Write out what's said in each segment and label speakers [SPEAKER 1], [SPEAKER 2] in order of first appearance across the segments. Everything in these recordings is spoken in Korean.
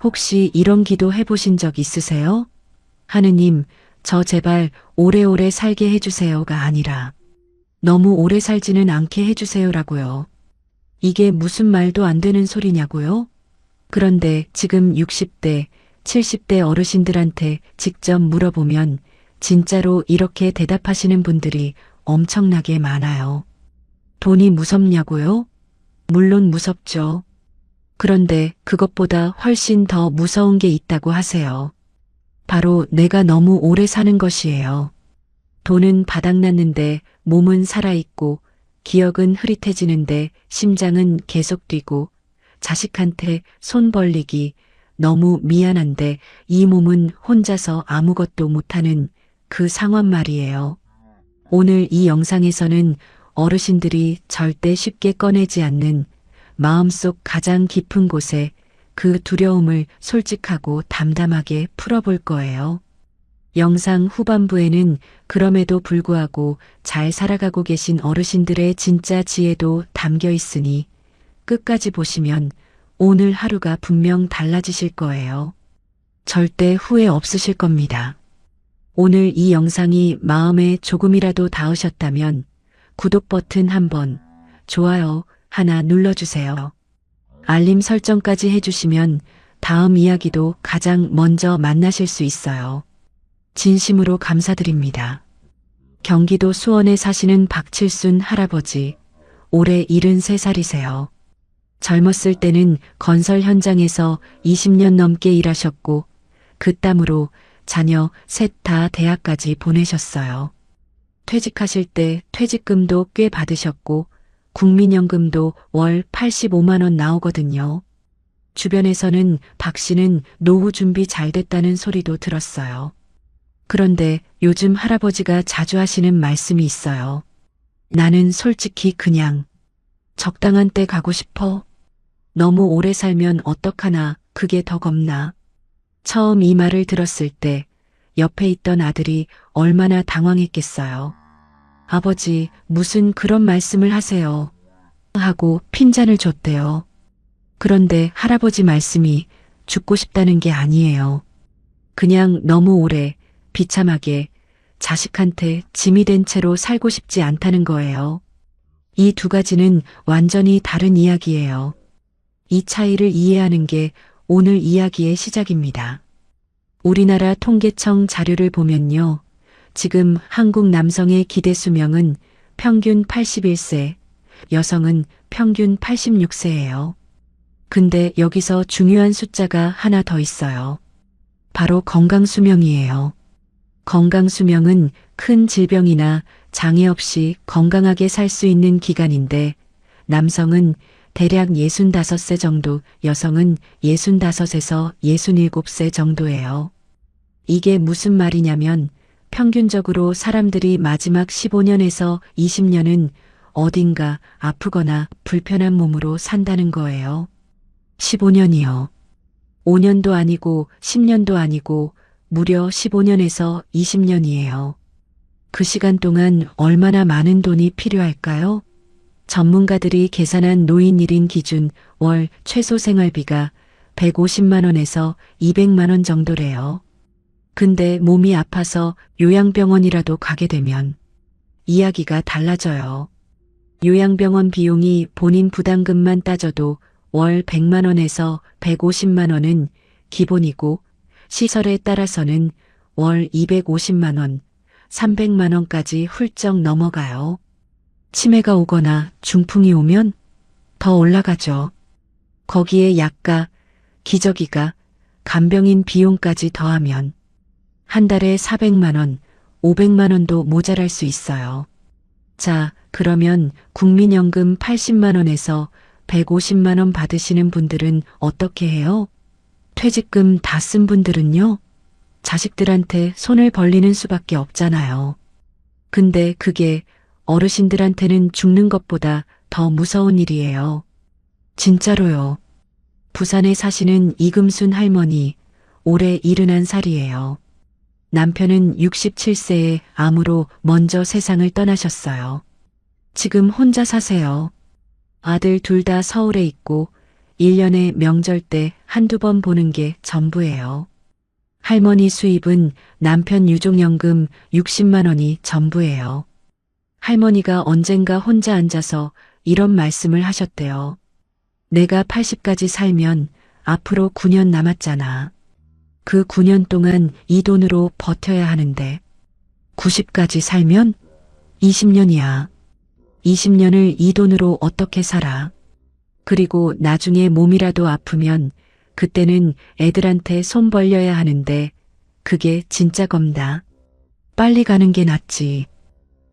[SPEAKER 1] 혹시 이런 기도 해보신 적 있으세요? 하느님, 저 제발 오래오래 살게 해주세요가 아니라 너무 오래 살지는 않게 해주세요라고요. 이게 무슨 말도 안 되는 소리냐고요? 그런데 지금 60대, 70대 어르신들한테 직접 물어보면 진짜로 이렇게 대답하시는 분들이 엄청나게 많아요. 돈이 무섭냐고요? 물론 무섭죠. 그런데 그것보다 훨씬 더 무서운 게 있다고 하세요. 바로 내가 너무 오래 사는 것이에요. 돈은 바닥났는데 몸은 살아있고 기억은 흐릿해지는데 심장은 계속 뛰고 자식한테 손 벌리기 너무 미안한데 이 몸은 혼자서 아무것도 못하는 그 상황 말이에요. 오늘 이 영상에서는 어르신들이 절대 쉽게 꺼내지 않는 마음속 가장 깊은 곳에 그 두려움을 솔직하고 담담하게 풀어볼 거예요. 영상 후반부에는 그럼에도 불구하고 잘 살아가고 계신 어르신들의 진짜 지혜도 담겨 있으니 끝까지 보시면 오늘 하루가 분명 달라지실 거예요. 절대 후회 없으실 겁니다. 오늘 이 영상이 마음에 조금이라도 닿으셨다면 구독 버튼 한번, 좋아요 하나 눌러주세요. 알림 설정까지 해주시면 다음 이야기도 가장 먼저 만나실 수 있어요. 진심으로 감사드립니다. 경기도 수원에 사시는 박칠순 할아버지, 올해 73살이세요. 젊었을 때는 건설 현장에서 20년 넘게 일하셨고 그 땀으로 자녀 셋 다 대학까지 보내셨어요. 퇴직하실 때 퇴직금도 꽤 받으셨고 국민연금도 월 85만 원 나오거든요. 주변에서는 박 씨는 노후 준비 잘 됐다는 소리도 들었어요. 그런데 요즘 할아버지가 자주 하시는 말씀이 있어요. 나는 솔직히 그냥 적당한 때 가고 싶어. 너무 오래 살면 어떡하나 그게 더 겁나. 처음 이 말을 들었을 때 옆에 있던 아들이 얼마나 당황했겠어요. 아버지, 무슨 그런 말씀을 하세요. 하고 핀잔을 줬대요. 그런데 할아버지 말씀이 죽고 싶다는 게 아니에요. 그냥 너무 오래 비참하게 자식한테 짐이 된 채로 살고 싶지 않다는 거예요. 이 두 가지는 완전히 다른 이야기예요. 이 차이를 이해하는 게 오늘 이야기의 시작입니다. 우리나라 통계청 자료를 보면요. 지금 한국 남성의 기대 수명은 평균 81세, 여성은 평균 86세예요. 근데 여기서 중요한 숫자가 하나 더 있어요. 바로 건강수명이에요. 건강수명은 큰 질병이나 장애 없이 건강하게 살 수 있는 기간인데 남성은 대략 65세 정도, 여성은 65에서 67세 정도예요. 이게 무슨 말이냐면 평균적으로 사람들이 마지막 15년에서 20년은 어딘가 아프거나 불편한 몸으로 산다는 거예요. 15년이요. 5년도 아니고 10년도 아니고 무려 15년에서 20년이에요. 그 시간 동안 얼마나 많은 돈이 필요할까요? 전문가들이 계산한 노인 1인 기준 월 최소 생활비가 150만 원에서 200만 원 정도래요. 근데 몸이 아파서 요양병원이라도 가게 되면 이야기가 달라져요. 요양병원 비용이 본인 부담금만 따져도 월 100만 원에서 150만 원은 기본이고 시설에 따라서는 월 250만 원, 300만 원까지 훌쩍 넘어가요. 치매가 오거나 중풍이 오면 더 올라가죠. 거기에 약가, 기저귀가, 간병인 비용까지 더하면 한 달에 400만 원, 500만 원도 모자랄 수 있어요. 자, 그러면 국민연금 80만 원에서 150만 원 받으시는 분들은 어떻게 해요? 퇴직금 다 쓴 분들은요? 자식들한테 손을 벌리는 수밖에 없잖아요. 근데 그게 어르신들한테는 죽는 것보다 더 무서운 일이에요. 진짜로요. 부산에 사시는 이금순 할머니, 올해 71살이에요. 남편은 67세에 암으로 먼저 세상을 떠나셨어요. 지금 혼자 사세요. 아들 둘 다 서울에 있고 1년에 명절 때 한두 번 보는 게 전부예요. 할머니 수입은 남편 유족연금 60만 원이 전부예요. 할머니가 언젠가 혼자 앉아서 이런 말씀을 하셨대요. 내가 80까지 살면 앞으로 9년 남았잖아. 그 9년 동안 이 돈으로 버텨야 하는데 90까지 살면 20년이야. 20년을 이 돈으로 어떻게 살아? 그리고 나중에 몸이라도 아프면 그때는 애들한테 손 벌려야 하는데 그게 진짜 겁니다. 빨리 가는 게 낫지.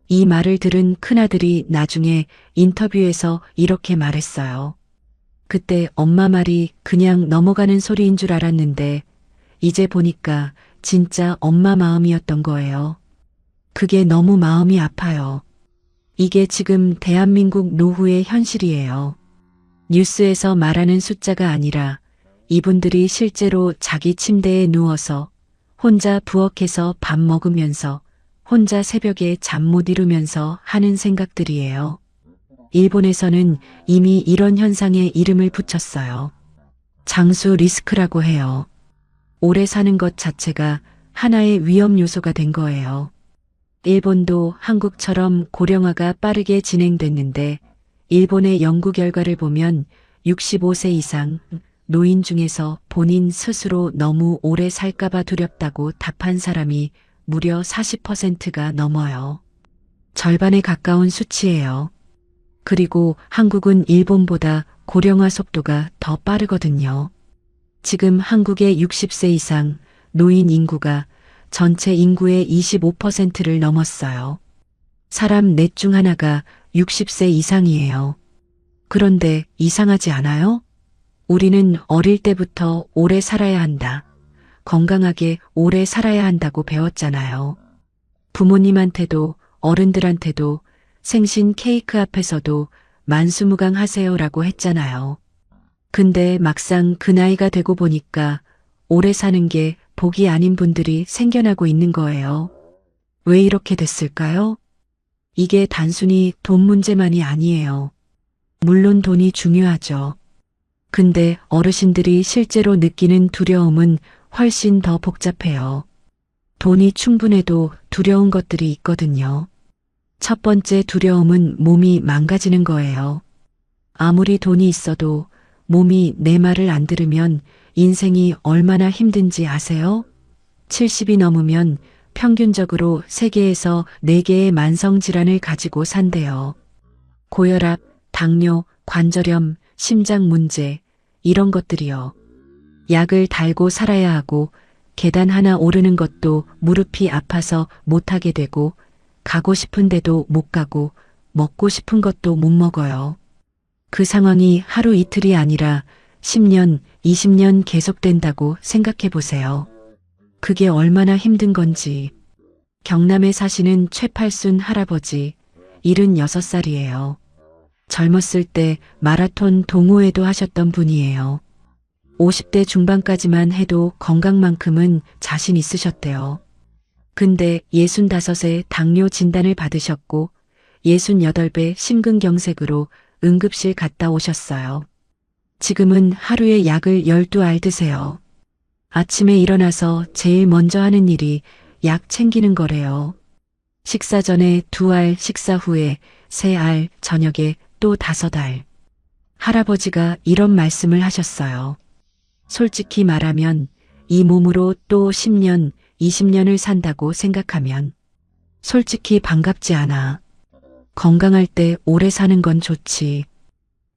[SPEAKER 1] 이 말을 들은 큰아들이 나중에 인터뷰에서 이렇게 말했어요. 그때 엄마 말이 그냥 넘어가는 소리인 줄 알았는데 이제 보니까 진짜 엄마 마음이었던 거예요. 그게 너무 마음이 아파요. 이게 지금 대한민국 노후의 현실이에요. 뉴스에서 말하는 숫자가 아니라 이분들이 실제로 자기 침대에 누워서 혼자 부엌에서 밥 먹으면서 혼자 새벽에 잠 못 이루면서 하는 생각들이에요. 일본에서는 이미 이런 현상에 이름을 붙였어요. 장수 리스크라고 해요. 오래 사는 것 자체가 하나의 위험 요소가 된 거예요. 일본도 한국처럼 고령화가 빠르게 진행됐는데 일본의 연구 결과를 보면 65세 이상 노인 중에서 본인 스스로 너무 오래 살까봐 두렵다고 답한 사람이 무려 40%가 넘어요. 절반에 가까운 수치예요. 그리고 한국은 일본보다 고령화 속도가 더 빠르거든요. 지금 한국의 60세 이상 노인 인구가 전체 인구의 25%를 넘었어요. 사람 넷 중 하나가 60세 이상이에요. 그런데 이상하지 않아요? 우리는 어릴 때부터 오래 살아야 한다. 건강하게 오래 살아야 한다고 배웠잖아요. 부모님한테도 어른들한테도 생신 케이크 앞에서도 만수무강하세요라고 했잖아요. 근데 막상 그 나이가 되고 보니까 오래 사는 게 복이 아닌 분들이 생겨나고 있는 거예요. 왜 이렇게 됐을까요? 이게 단순히 돈 문제만이 아니에요. 물론 돈이 중요하죠. 근데 어르신들이 실제로 느끼는 두려움은 훨씬 더 복잡해요. 돈이 충분해도 두려운 것들이 있거든요. 첫 번째 두려움은 몸이 망가지는 거예요. 아무리 돈이 있어도 몸이 내 말을 안 들으면 인생이 얼마나 힘든지 아세요? 70이 넘으면 평균적으로 세계에서 4개의 만성질환을 가지고 산대요. 고혈압, 당뇨, 관절염, 심장 문제, 이런 것들이요. 약을 달고 살아야 하고 계단 하나 오르는 것도 무릎이 아파서 못하게 되고 가고 싶은데도 못 가고 먹고 싶은 것도 못 먹어요. 그 상황이 하루 이틀이 아니라 10년, 20년 계속된다고 생각해 보세요. 그게 얼마나 힘든 건지. 경남에 사시는 최팔순 할아버지, 76살이에요. 젊었을 때 마라톤 동호회도 하셨던 분이에요. 50대 중반까지만 해도 건강만큼은 자신 있으셨대요. 근데 65세 당뇨 진단을 받으셨고 68배 심근경색으로 응급실 갔다 오셨어요. 지금은 하루에 약을 12알 드세요. 아침에 일어나서 제일 먼저 하는 일이 약 챙기는 거래요. 식사 전에 2알, 식사 후에 3알, 저녁에 또 5알. 할아버지가 이런 말씀을 하셨어요. 솔직히 말하면 이 몸으로 또 10년, 20년을 산다고 생각하면 솔직히 반갑지 않아. 건강할 때 오래 사는 건 좋지.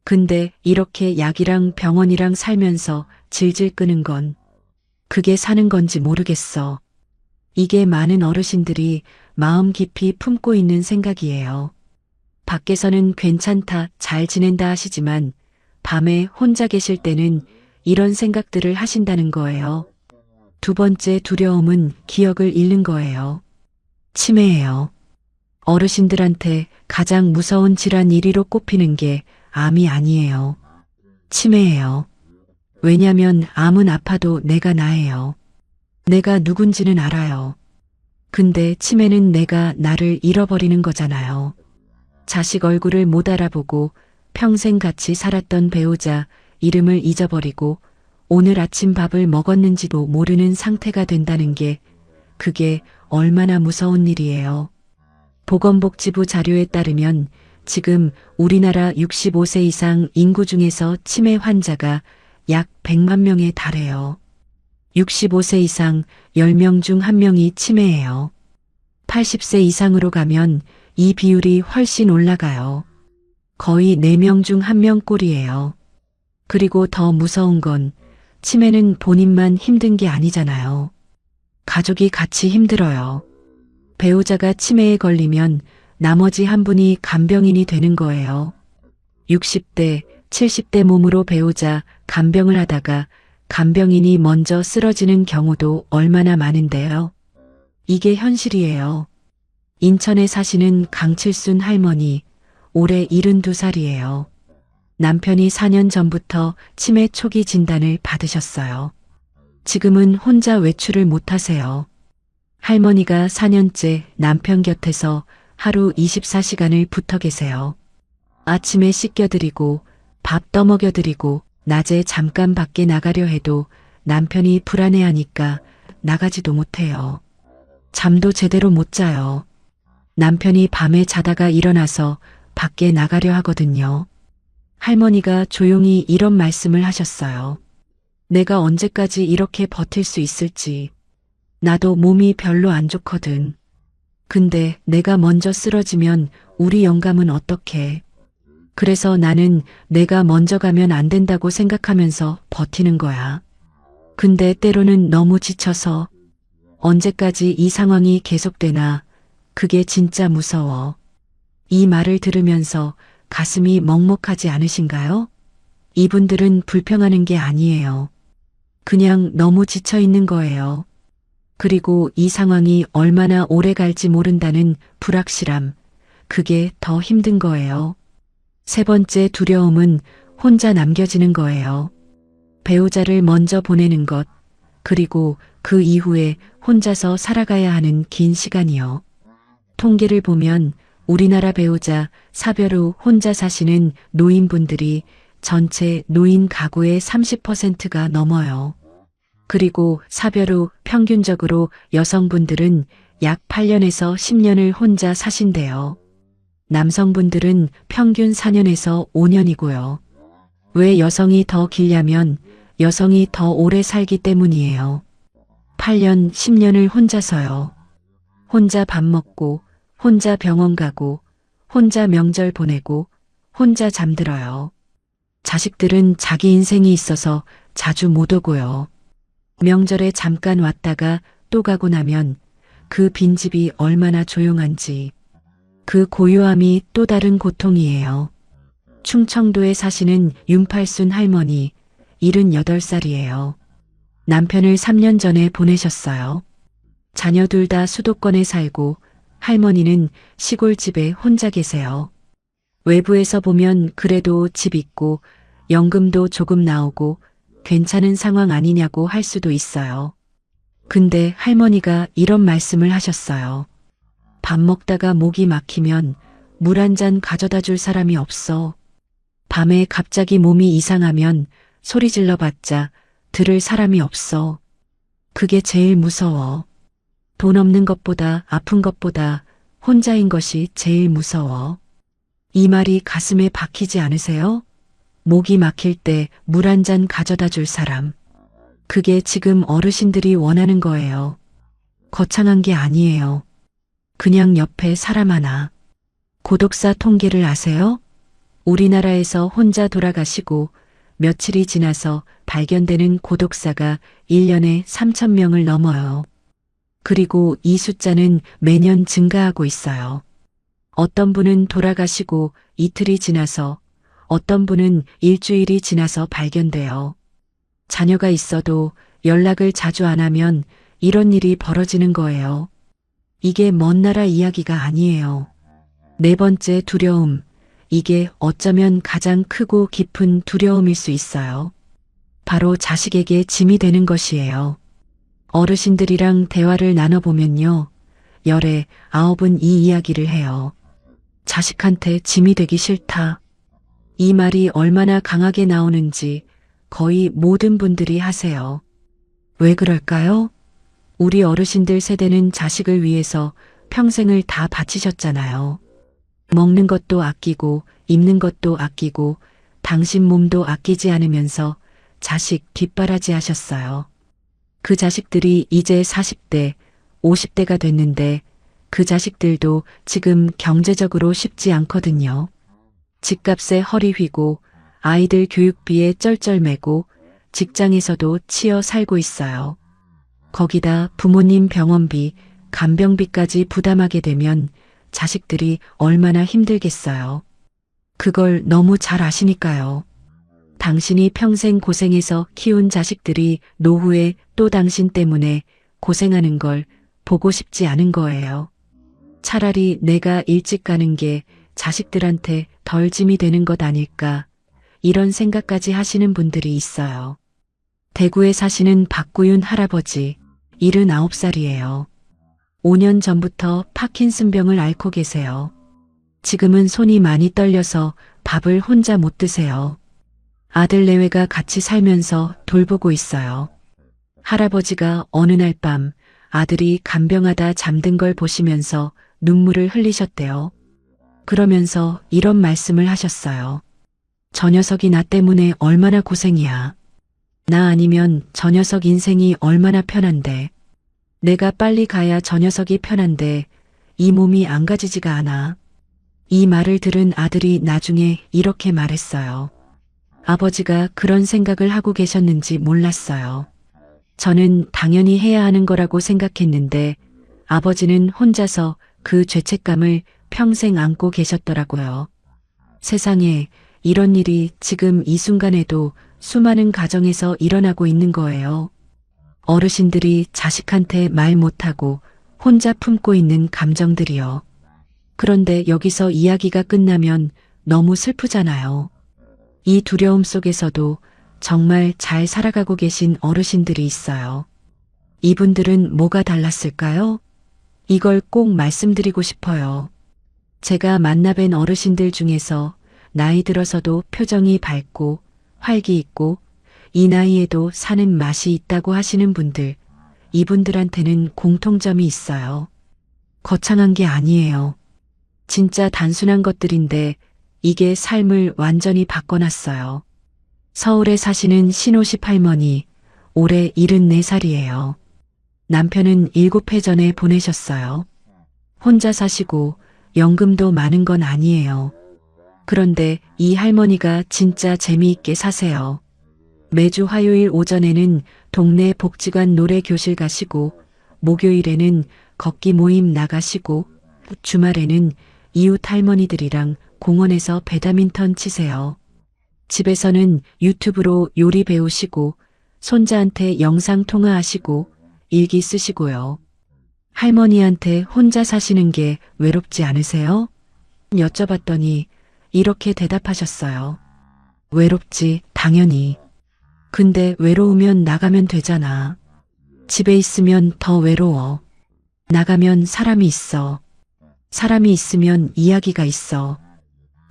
[SPEAKER 1] 근데 이렇게 약이랑 병원이랑 살면서 질질 끄는 건 그게 사는 건지 모르겠어. 이게 많은 어르신들이 마음 깊이 품고 있는 생각이에요. 밖에서는 괜찮다, 잘 지낸다 하시지만 밤에 혼자 계실 때는 이런 생각들을 하신다는 거예요. 두 번째 두려움은 기억을 잃는 거예요. 치매예요. 어르신들한테 가장 무서운 질환 1위로 꼽히는 게 암이 아니에요. 치매예요. 왜냐면 암은 아파도 내가 나예요. 내가 누군지는 알아요. 근데 치매는 내가 나를 잃어버리는 거잖아요. 자식 얼굴을 못 알아보고 평생 같이 살았던 배우자, 이름을 잊어버리고 오늘 아침 밥을 먹었는지도 모르는 상태가 된다는 게 그게 얼마나 무서운 일이에요. 보건복지부 자료에 따르면 지금 우리나라 65세 이상 인구 중에서 치매 환자가 약 100만 명에 달해요. 65세 이상 10명 중 1명이 치매예요. 80세 이상으로 가면 이 비율이 훨씬 올라가요. 거의 4명 중 1명 꼴이에요. 그리고 더 무서운 건 치매는 본인만 힘든 게 아니잖아요. 가족이 같이 힘들어요. 배우자가 치매에 걸리면 나머지 한 분이 간병인이 되는 거예요. 60대, 70대 몸으로 배우자 간병을 하다가 간병인이 먼저 쓰러지는 경우도 얼마나 많은데요. 이게 현실이에요. 인천에 사시는 강칠순 할머니, 올해 72살이에요. 남편이 4년 전부터 치매 초기 진단을 받으셨어요. 지금은 혼자 외출을 못 하세요. 할머니가 4년째 남편 곁에서 하루 24시간을 붙어 계세요. 아침에 씻겨드리고 밥 떠먹여드리고 낮에 잠깐 밖에 나가려 해도 남편이 불안해하니까 나가지도 못해요. 잠도 제대로 못 자요. 남편이 밤에 자다가 일어나서 밖에 나가려 하거든요. 할머니가 조용히 이런 말씀을 하셨어요. 내가 언제까지 이렇게 버틸 수 있을지. 나도 몸이 별로 안 좋거든. 근데 내가 먼저 쓰러지면 우리 영감은 어떡해. 그래서 나는 내가 먼저 가면 안 된다고 생각하면서 버티는 거야. 근데 때로는 너무 지쳐서 언제까지 이 상황이 계속되나 그게 진짜 무서워. 이 말을 들으면서 가슴이 먹먹하지 않으신가요? 이분들은 불평하는 게 아니에요. 그냥 너무 지쳐 있는 거예요. 그리고 이 상황이 얼마나 오래 갈지 모른다는 불확실함, 그게 더 힘든 거예요. 세 번째 두려움은 혼자 남겨지는 거예요. 배우자를 먼저 보내는 것, 그리고 그 이후에 혼자서 살아가야 하는 긴 시간이요. 통계를 보면 우리나라 배우자 사별 후 혼자 사시는 노인분들이 전체 노인 가구의 30%가 넘어요. 그리고 사별 후 평균적으로 여성분들은 약 8년에서 10년을 혼자 사신대요. 남성분들은 평균 4년에서 5년이고요. 왜 여성이 더 길냐면 여성이 더 오래 살기 때문이에요. 8년, 10년을 혼자서요. 혼자 밥 먹고, 혼자 병원 가고, 혼자 명절 보내고, 혼자 잠들어요. 자식들은 자기 인생이 있어서 자주 못 오고요. 명절에 잠깐 왔다가 또 가고 나면 그 빈집이 얼마나 조용한지. 그 고요함이 또 다른 고통이에요. 충청도에 사시는 윤팔순 할머니, 78살이에요. 남편을 3년 전에 보내셨어요. 자녀 둘 다 수도권에 살고 할머니는 시골집에 혼자 계세요. 외부에서 보면 그래도 집 있고 연금도 조금 나오고 괜찮은 상황 아니냐고 할 수도 있어요. 근데 할머니가 이런 말씀을 하셨어요. 밥 먹다가 목이 막히면 물 한 잔 가져다 줄 사람이 없어. 밤에 갑자기 몸이 이상하면 소리 질러봤자 들을 사람이 없어. 그게 제일 무서워. 돈 없는 것보다 아픈 것보다 혼자인 것이 제일 무서워. 이 말이 가슴에 박히지 않으세요? 목이 막힐 때 물 한 잔 가져다 줄 사람. 그게 지금 어르신들이 원하는 거예요. 거창한 게 아니에요. 그냥 옆에 사람 하나. 고독사 통계를 아세요? 우리나라에서 혼자 돌아가시고 며칠이 지나서 발견되는 고독사가 1년에 3,000명을 넘어요. 그리고 이 숫자는 매년 증가하고 있어요. 어떤 분은 돌아가시고 이틀이 지나서, 어떤 분은 일주일이 지나서 발견돼요. 자녀가 있어도 연락을 자주 안 하면 이런 일이 벌어지는 거예요. 이게 먼 나라 이야기가 아니에요. 네 번째 두려움. 이게 어쩌면 가장 크고 깊은 두려움일 수 있어요. 바로 자식에게 짐이 되는 것이에요. 어르신들이랑 대화를 나눠보면요. 열에 9은 이 이야기를 해요. 자식한테 짐이 되기 싫다. 이 말이 얼마나 강하게 나오는지 거의 모든 분들이 하세요. 왜 그럴까요? 우리 어르신들 세대는 자식을 위해서 평생을 다 바치셨잖아요. 먹는 것도 아끼고 입는 것도 아끼고 당신 몸도 아끼지 않으면서 자식 뒷바라지 하셨어요. 그 자식들이 이제 40대, 50대가 됐는데 그 자식들도 지금 경제적으로 쉽지 않거든요. 집값에 허리 휘고 아이들 교육비에 쩔쩔매고 직장에서도 치여 살고 있어요. 거기다 부모님 병원비, 간병비까지 부담하게 되면 자식들이 얼마나 힘들겠어요. 그걸 너무 잘 아시니까요. 당신이 평생 고생해서 키운 자식들이 노후에 또 당신 때문에 고생하는 걸 보고 싶지 않은 거예요. 차라리 내가 일찍 가는 게 자식들한테 덜 짐이 되는 것 아닐까, 이런 생각까지 하시는 분들이 있어요. 대구에 사시는 박구윤 할아버지, 79살이에요. 5년 전부터 파킨슨병을 앓고 계세요. 지금은 손이 많이 떨려서 밥을 혼자 못 드세요. 아들 내외가 같이 살면서 돌보고 있어요. 할아버지가 어느 날 밤 아들이 간병하다 잠든 걸 보시면서 눈물을 흘리셨대요. 그러면서 이런 말씀을 하셨어요. 저 녀석이 나 때문에 얼마나 고생이야. 나 아니면 저 녀석 인생이 얼마나 편한데. 내가 빨리 가야 저 녀석이 편한데 이 몸이 안 가지지가 않아. 이 말을 들은 아들이 나중에 이렇게 말했어요. 아버지가 그런 생각을 하고 계셨는지 몰랐어요. 저는 당연히 해야 하는 거라고 생각했는데 아버지는 혼자서 그 죄책감을 평생 안고 계셨더라고요. 세상에 이런 일이 지금 이 순간에도 수많은 가정에서 일어나고 있는 거예요. 어르신들이 자식한테 말 못하고 혼자 품고 있는 감정들이요. 그런데 여기서 이야기가 끝나면 너무 슬프잖아요. 이 두려움 속에서도 정말 잘 살아가고 계신 어르신들이 있어요. 이분들은 뭐가 달랐을까요? 이걸 꼭 말씀드리고 싶어요. 제가 만나뵌 어르신들 중에서 나이 들어서도 표정이 밝고 활기 있고 이 나이에도 사는 맛이 있다고 하시는 분들, 이분들한테는 공통점이 있어요. 거창한 게 아니에요. 진짜 단순한 것들인데 이게 삶을 완전히 바꿔놨어요. 서울에 사시는 신오십 할머니, 올해 74살이에요. 남편은 7해 전에 보내셨어요. 혼자 사시고 연금도 많은 건 아니에요. 그런데 이 할머니가 진짜 재미있게 사세요. 매주 화요일 오전에는 동네 복지관 노래 교실 가시고 목요일에는 걷기 모임 나가시고 주말에는 이웃 할머니들이랑 공원에서 배드민턴 치세요. 집에서는 유튜브로 요리 배우시고 손자한테 영상 통화하시고 일기 쓰시고요. 할머니한테 혼자 사시는 게 외롭지 않으세요? 여쭤봤더니 이렇게 대답하셨어요. 외롭지, 당연히. 근데 외로우면 나가면 되잖아. 집에 있으면 더 외로워. 나가면 사람이 있어. 사람이 있으면 이야기가 있어.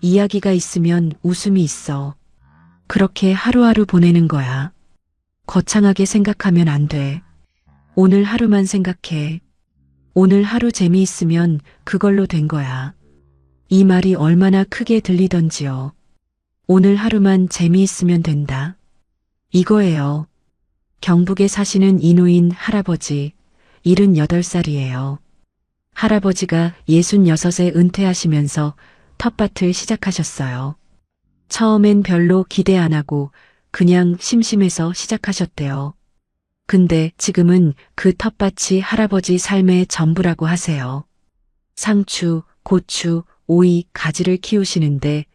[SPEAKER 1] 이야기가 있으면 웃음이 있어. 그렇게 하루하루 보내는 거야. 거창하게 생각하면 안 돼. 오늘 하루만 생각해. 오늘 하루 재미있으면 그걸로 된 거야. 이 말이 얼마나 크게 들리던지요. 오늘 하루만 재미있으면 된다. 이거예요. 경북에 사시는 이노인 할아버지, 78살이에요. 할아버지가 66에 은퇴하시면서 텃밭을 시작하셨어요. 처음엔 별로 기대 안 하고 그냥 심심해서 시작하셨대요. 근데 지금은 그 텃밭이 할아버지 삶의 전부라고 하세요. 상추, 고추, 오이, 가지를 키우시는데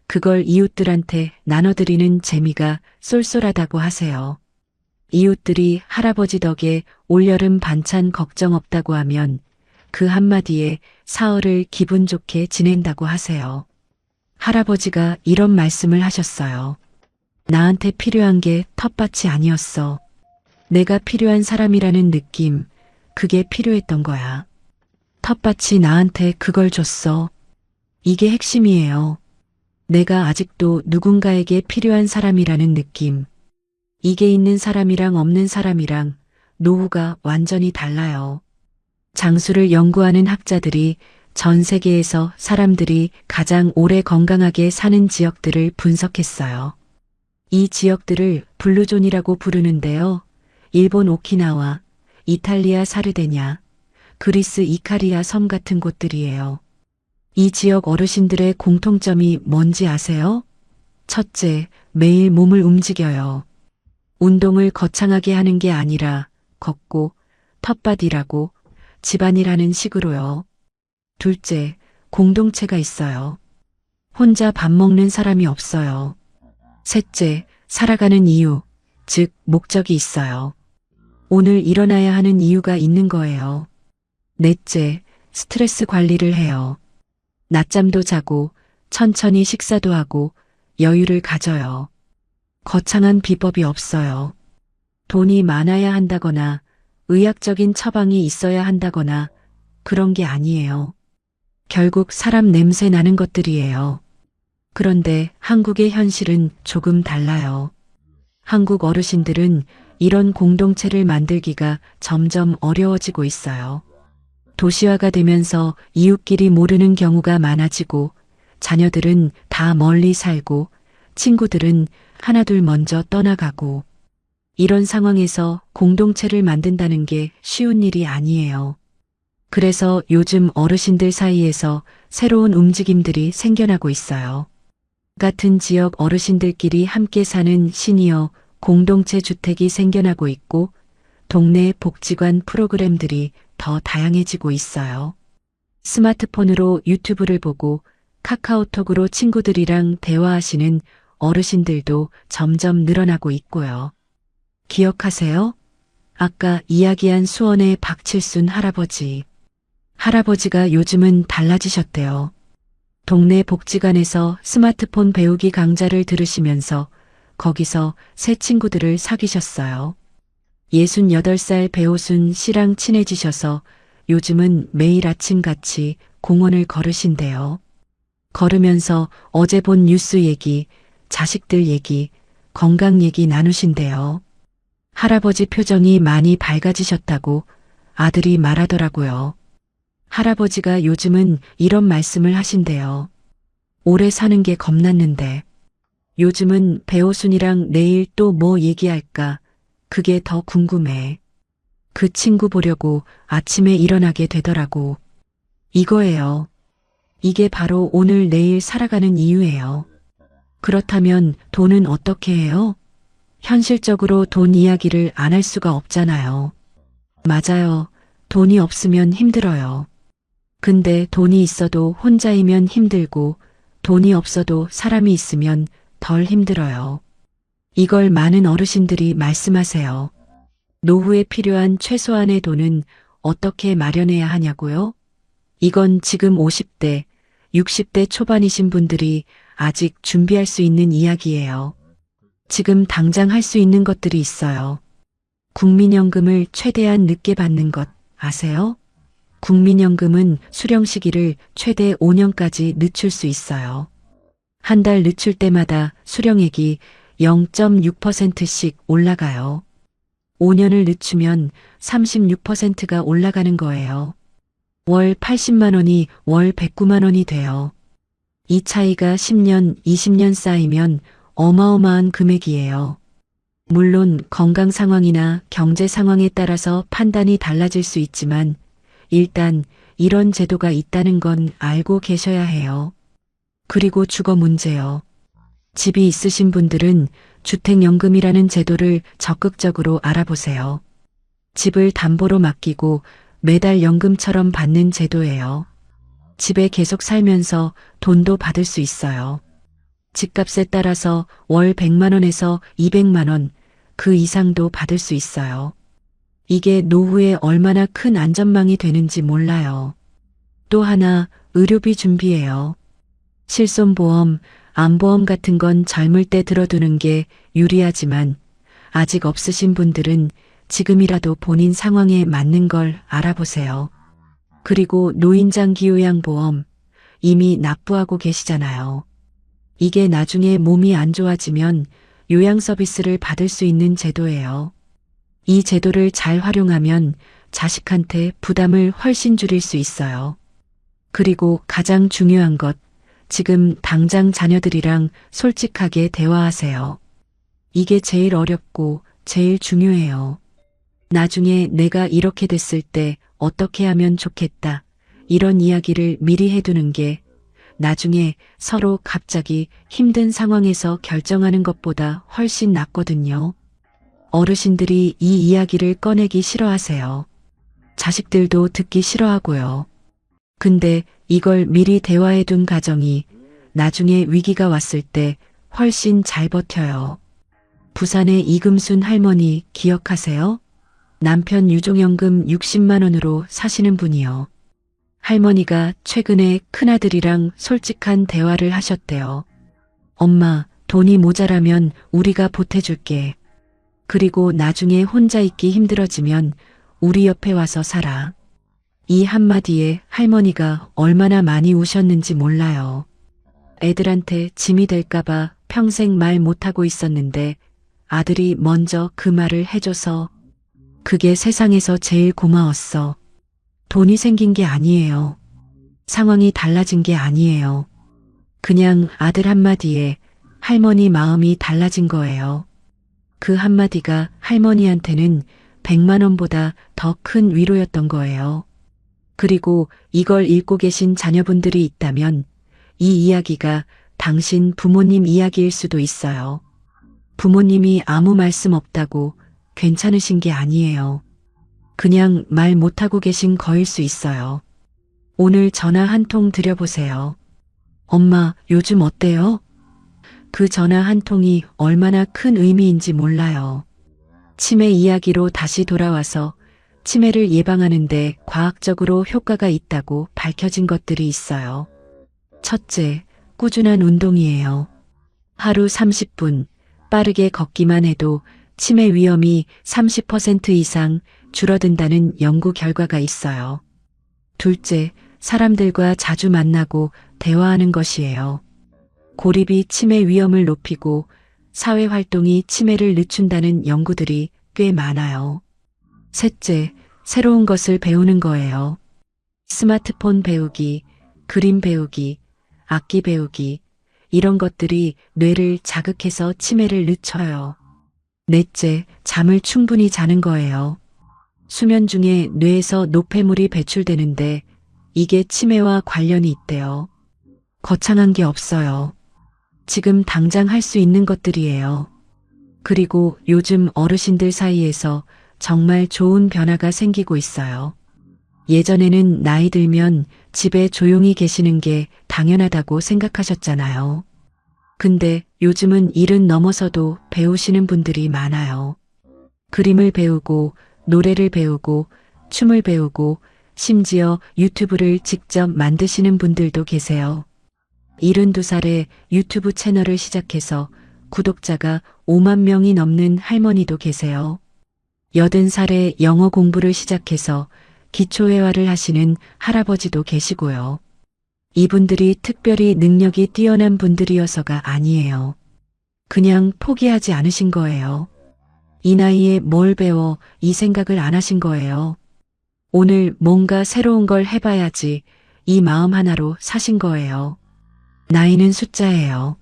[SPEAKER 1] 그걸 이웃들한테 나눠드리는 재미가 쏠쏠하다고 하세요. 이웃들이 할아버지 덕에 올여름 반찬 걱정 없다고 하면 그 한마디에 사흘을 기분 좋게 지낸다고 하세요. 할아버지가 이런 말씀을 하셨어요. 나한테 필요한 게 텃밭이 아니었어. 내가 필요한 사람이라는 느낌, 그게 필요했던 거야. 텃밭이 나한테 그걸 줬어. 이게 핵심이에요. 내가 아직도 누군가에게 필요한 사람이라는 느낌. 이게 있는 사람이랑 없는 사람이랑 노후가 완전히 달라요. 장수를 연구하는 학자들이 전 세계에서 사람들이 가장 오래 건강하게 사는 지역들을 분석했어요. 이 지역들을 블루존이라고 부르는데요. 일본 오키나와, 이탈리아 사르데냐, 그리스 이카리아 섬 같은 곳들이에요. 이 지역 어르신들의 공통점이 뭔지 아세요? 첫째, 매일 몸을 움직여요. 운동을 거창하게 하는 게 아니라 걷고, 텃밭 일하고, 집안일 하는 식으로요. 둘째, 공동체가 있어요. 혼자 밥 먹는 사람이 없어요. 셋째, 살아가는 이유, 즉 목적이 있어요. 오늘 일어나야 하는 이유가 있는 거예요. 넷째, 스트레스 관리를 해요. 낮잠도 자고 천천히 식사도 하고 여유를 가져요. 거창한 비법이 없어요. 돈이 많아야 한다거나 의학적인 처방이 있어야 한다거나 그런 게 아니에요. 결국 사람 냄새 나는 것들이에요. 그런데 한국의 현실은 조금 달라요. 한국 어르신들은 이런 공동체를 만들기가 점점 어려워지고 있어요. 도시화가 되면서 이웃끼리 모르는 경우가 많아지고 자녀들은 다 멀리 살고 친구들은 하나둘 먼저 떠나가고 이런 상황에서 공동체를 만든다는 게 쉬운 일이 아니에요. 그래서 요즘 어르신들 사이에서 새로운 움직임들이 생겨나고 있어요. 같은 지역 어르신들끼리 함께 사는 시니어 공동체 주택이 생겨나고 있고 동네 복지관 프로그램들이 더 다양해지고 있어요. 스마트폰으로 유튜브를 보고 카카오톡으로 친구들이랑 대화하시는 어르신들도 점점 늘어나고 있고요. 기억하세요? 아까 이야기한 수원의 박칠순 할아버지. 할아버지가 요즘은 달라지셨대요. 동네 복지관에서 스마트폰 배우기 강좌를 들으시면서 거기서 새 친구들을 사귀셨어요. 68살 배호순 씨랑 친해지셔서 요즘은 매일 아침같이 공원을 걸으신대요. 걸으면서 어제 본 뉴스 얘기, 자식들 얘기, 건강 얘기 나누신대요. 할아버지 표정이 많이 밝아지셨다고 아들이 말하더라고요. 할아버지가 요즘은 이런 말씀을 하신대요. 오래 사는 게 겁났는데 요즘은 배호순이랑 내일 또 뭐 얘기할까 그게 더 궁금해. 그 친구 보려고 아침에 일어나게 되더라고. 이거예요. 이게 바로 오늘 내일 살아가는 이유예요. 그렇다면 돈은 어떻게 해요? 현실적으로 돈 이야기를 안 할 수가 없잖아요. 맞아요. 돈이 없으면 힘들어요. 근데 돈이 있어도 혼자이면 힘들고 돈이 없어도 사람이 있으면 덜 힘들어요. 이걸 많은 어르신들이 말씀하세요. 노후에 필요한 최소한의 돈은 어떻게 마련해야 하냐고요? 이건 지금 50대, 60대 초반이신 분들이 아직 준비할 수 있는 이야기예요. 지금 당장 할 수 있는 것들이 있어요. 국민연금을 최대한 늦게 받는 것 아세요? 국민연금은 수령 시기를 최대 5년까지 늦출 수 있어요. 한 달 늦출 때마다 수령액이 0.6%씩 올라가요. 5년을 늦추면 36%가 올라가는 거예요. 월 80만 원이 월 109만 원이 돼요. 이 차이가 10년, 20년 쌓이면 어마어마한 금액이에요. 물론 건강 상황이나 경제 상황에 따라서 판단이 달라질 수 있지만 일단 이런 제도가 있다는 건 알고 계셔야 해요. 그리고 주거 문제요. 집이 있으신 분들은 주택연금이라는 제도를 적극적으로 알아보세요. 집을 담보로 맡기고 매달 연금처럼 받는 제도예요. 집에 계속 살면서 돈도 받을 수 있어요. 집값에 따라서 월 100만 원에서 200만 원, 그 이상도 받을 수 있어요. 이게 노후에 얼마나 큰 안전망이 되는지 몰라요. 또 하나, 의료비 준비예요. 실손보험, 암보험 같은 건 젊을 때 들어두는 게 유리하지만 아직 없으신 분들은 지금이라도 본인 상황에 맞는 걸 알아보세요. 그리고 노인장기요양보험, 이미 납부하고 계시잖아요. 이게 나중에 몸이 안 좋아지면 요양 서비스를 받을 수 있는 제도예요. 이 제도를 잘 활용하면 자식한테 부담을 훨씬 줄일 수 있어요. 그리고 가장 중요한 것, 지금 당장 자녀들이랑 솔직하게 대화하세요. 이게 제일 어렵고 제일 중요해요. 나중에 내가 이렇게 됐을 때 어떻게 하면 좋겠다. 이런 이야기를 미리 해두는 게 나중에 서로 갑자기 힘든 상황에서 결정하는 것보다 훨씬 낫거든요. 어르신들이 이 이야기를 꺼내기 싫어하세요. 자식들도 듣기 싫어하고요. 근데 이걸 미리 대화해둔 가정이 나중에 위기가 왔을 때 훨씬 잘 버텨요. 부산의 이금순 할머니 기억하세요? 남편 유종연금 60만 원으로 사시는 분이요. 할머니가 최근에 큰아들이랑 솔직한 대화를 하셨대요. 엄마, 돈이 모자라면 우리가 보태줄게. 그리고 나중에 혼자 있기 힘들어지면 우리 옆에 와서 살아. 이 한마디에 할머니가 얼마나 많이 우셨는지 몰라요. 애들한테 짐이 될까봐 평생 말 못하고 있었는데 아들이 먼저 그 말을 해줘서 그게 세상에서 제일 고마웠어. 돈이 생긴 게 아니에요. 상황이 달라진 게 아니에요. 그냥 아들 한마디에 할머니 마음이 달라진 거예요. 그 한마디가 할머니한테는 100만 원보다 더 큰 위로였던 거예요. 그리고 이걸 읽고 계신 자녀분들이 있다면 이 이야기가 당신 부모님 이야기일 수도 있어요. 부모님이 아무 말씀 없다고 괜찮으신 게 아니에요. 그냥 말 못하고 계신 거일 수 있어요. 오늘 전화 한 통 드려보세요. 엄마, 요즘 어때요? 그 전화 한 통이 얼마나 큰 의미인지 몰라요. 치매 이야기로 다시 돌아와서 치매를 예방하는데 과학적으로 효과가 있다고 밝혀진 것들이 있어요. 첫째, 꾸준한 운동이에요. 하루 30분 빠르게 걷기만 해도 치매 위험이 30% 이상 줄어든다는 연구 결과가 있어요. 둘째, 사람들과 자주 만나고 대화하는 것이에요. 고립이 치매 위험을 높이고 사회 활동이 치매를 늦춘다는 연구들이 꽤 많아요. 셋째, 새로운 것을 배우는 거예요. 스마트폰 배우기, 그림 배우기, 악기 배우기, 이런 것들이 뇌를 자극해서 치매를 늦춰요. 넷째, 잠을 충분히 자는 거예요. 수면 중에 뇌에서 노폐물이 배출되는데 이게 치매와 관련이 있대요. 거창한 게 없어요. 지금 당장 할 수 있는 것들이에요. 그리고 요즘 어르신들 사이에서 정말 좋은 변화가 생기고 있어요. 예전에는 나이 들면 집에 조용히 계시는 게 당연하다고 생각하셨잖아요. 근데 요즘은 일은 넘어서도 배우시는 분들이 많아요. 그림을 배우고, 노래를 배우고, 춤을 배우고, 심지어 유튜브를 직접 만드시는 분들도 계세요. 72살에 유튜브 채널을 시작해서 구독자가 5만 명이 넘는 할머니도 계세요. 80살에 영어 공부를 시작해서 기초회화를 하시는 할아버지도 계시고요. 이분들이 특별히 능력이 뛰어난 분들이어서가 아니에요. 그냥 포기하지 않으신 거예요. 이 나이에 뭘 배워 이 생각을 안 하신 거예요. 오늘 뭔가 새로운 걸 해봐야지 이 마음 하나로 사신 거예요. 나이는 숫자예요.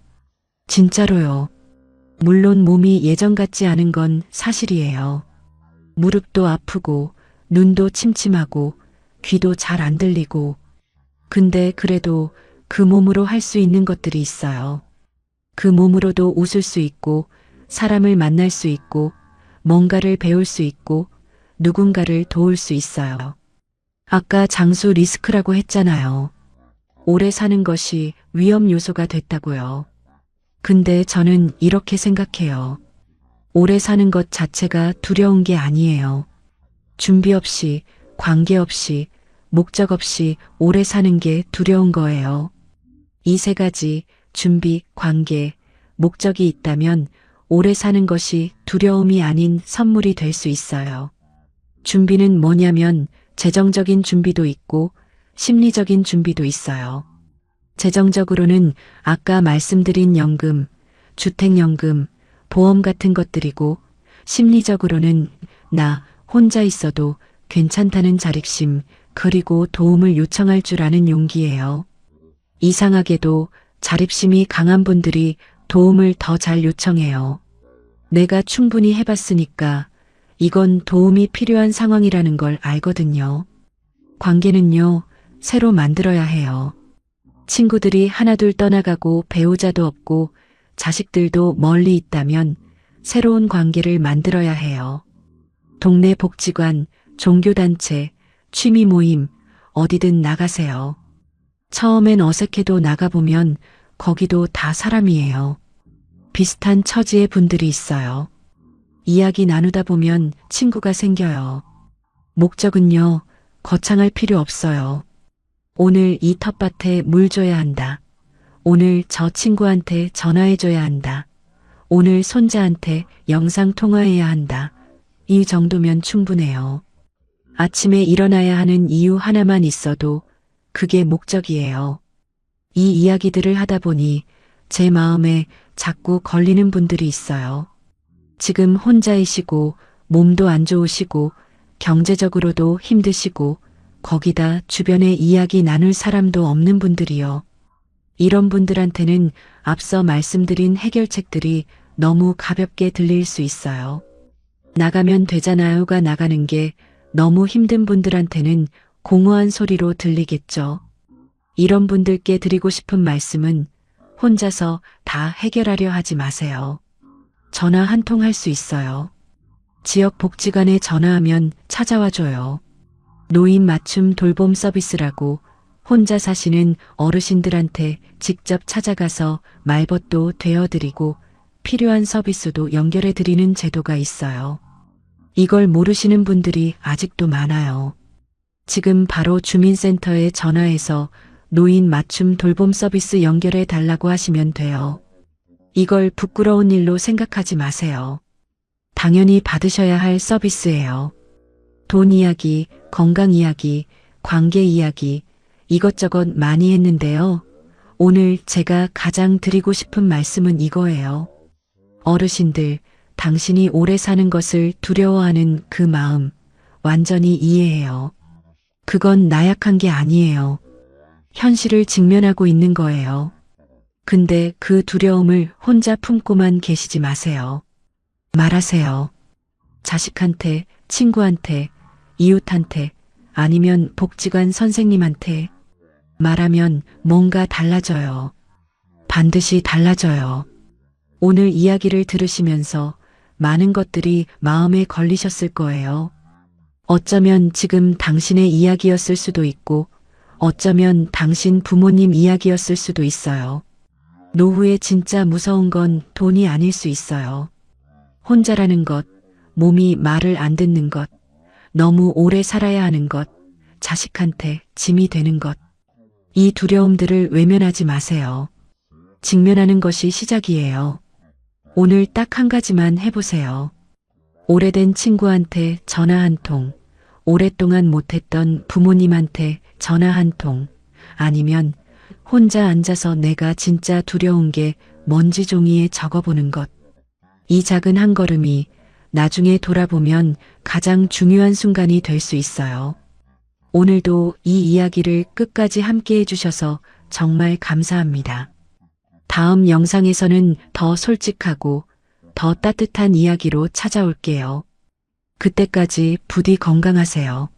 [SPEAKER 1] 진짜로요. 물론 몸이 예전 같지 않은 건 사실이에요. 무릎도 아프고 눈도 침침하고 귀도 잘 안 들리고 근데 그래도 그 몸으로 할 수 있는 것들이 있어요. 그 몸으로도 웃을 수 있고 사람을 만날 수 있고 뭔가를 배울 수 있고 누군가를 도울 수 있어요. 아까 장수 리스크라고 했잖아요. 오래 사는 것이 위험 요소가 됐다고요. 근데 저는 이렇게 생각해요. 오래 사는 것 자체가 두려운 게 아니에요. 준비 없이, 관계 없이, 목적 없이 오래 사는 게 두려운 거예요. 이 세 가지, 준비, 관계, 목적이 있다면 오래 사는 것이 두려움이 아닌 선물이 될 수 있어요. 준비는 뭐냐면 재정적인 준비도 있고 심리적인 준비도 있어요. 재정적으로는 아까 말씀드린 연금, 주택연금, 보험 같은 것들이고, 심리적으로는 나 혼자 있어도 괜찮다는 자립심, 그리고 도움을 요청할 줄 아는 용기예요. 이상하게도 자립심이 강한 분들이 도움을 더 잘 요청해요. 내가 충분히 해봤으니까 이건 도움이 필요한 상황이라는 걸 알거든요. 관계는요, 새로 만들어야 해요. 친구들이 하나둘 떠나가고 배우자도 없고 자식들도 멀리 있다면 새로운 관계를 만들어야 해요. 동네 복지관, 종교단체, 취미 모임, 어디든 나가세요. 처음엔 어색해도 나가보면 거기도 다 사람이에요. 비슷한 처지의 분들이 있어요. 이야기 나누다 보면 친구가 생겨요. 목적은요, 거창할 필요 없어요. 오늘 이 텃밭에 물 줘야 한다. 오늘 저 친구한테 전화해줘야 한다. 오늘 손자한테 영상 통화해야 한다. 이 정도면 충분해요. 아침에 일어나야 하는 이유 하나만 있어도 그게 목적이에요. 이 이야기들을 하다 보니 제 마음에 자꾸 걸리는 분들이 있어요. 지금 혼자이시고 몸도 안 좋으시고 경제적으로도 힘드시고 거기다 주변에 이야기 나눌 사람도 없는 분들이요. 이런 분들한테는 앞서 말씀드린 해결책들이 너무 가볍게 들릴 수 있어요. 나가면 되잖아요가 나가는 게 너무 힘든 분들한테는 공허한 소리로 들리겠죠. 이런 분들께 드리고 싶은 말씀은 혼자서 다 해결하려 하지 마세요. 전화 한 통 할 수 있어요. 지역 복지관에 전화하면 찾아와 줘요. 노인 맞춤 돌봄 서비스라고 혼자 사시는 어르신들한테 직접 찾아가서 말벗도 되어드리고 필요한 서비스도 연결해드리는 제도가 있어요. 이걸 모르시는 분들이 아직도 많아요. 지금 바로 주민센터에 전화해서 노인 맞춤 돌봄 서비스 연결해 달라고 하시면 돼요. 이걸 부끄러운 일로 생각하지 마세요. 당연히 받으셔야 할 서비스예요. 돈 이야기, 건강 이야기, 관계 이야기, 이것저것 많이 했는데요. 오늘 제가 가장 드리고 싶은 말씀은 이거예요. 어르신들, 당신이 오래 사는 것을 두려워하는 그 마음, 완전히 이해해요. 그건 나약한 게 아니에요. 현실을 직면하고 있는 거예요. 근데 그 두려움을 혼자 품고만 계시지 마세요. 말하세요. 자식한테, 친구한테, 이웃한테, 아니면 복지관 선생님한테 말하면 뭔가 달라져요. 반드시 달라져요. 오늘 이야기를 들으시면서 많은 것들이 마음에 걸리셨을 거예요. 어쩌면 지금 당신의 이야기였을 수도 있고, 어쩌면 당신 부모님 이야기였을 수도 있어요. 노후에 진짜 무서운 건 돈이 아닐 수 있어요. 혼자라는 것, 몸이 말을 안 듣는 것, 너무 오래 살아야 하는 것, 자식한테 짐이 되는 것. 이 두려움들을 외면하지 마세요. 직면하는 것이 시작이에요. 오늘 딱 한 가지만 해보세요. 오래된 친구한테 전화 한 통, 오랫동안 못했던 부모님한테 전화 한 통, 아니면 혼자 앉아서 내가 진짜 두려운 게 뭔지 종이에 적어보는 것. 이 작은 한 걸음이 나중에 돌아보면 가장 중요한 순간이 될 수 있어요. 오늘도 이 이야기를 끝까지 함께 해주셔서 정말 감사합니다. 다음 영상에서는 더 솔직하고 더 따뜻한 이야기로 찾아올게요. 그때까지 부디 건강하세요.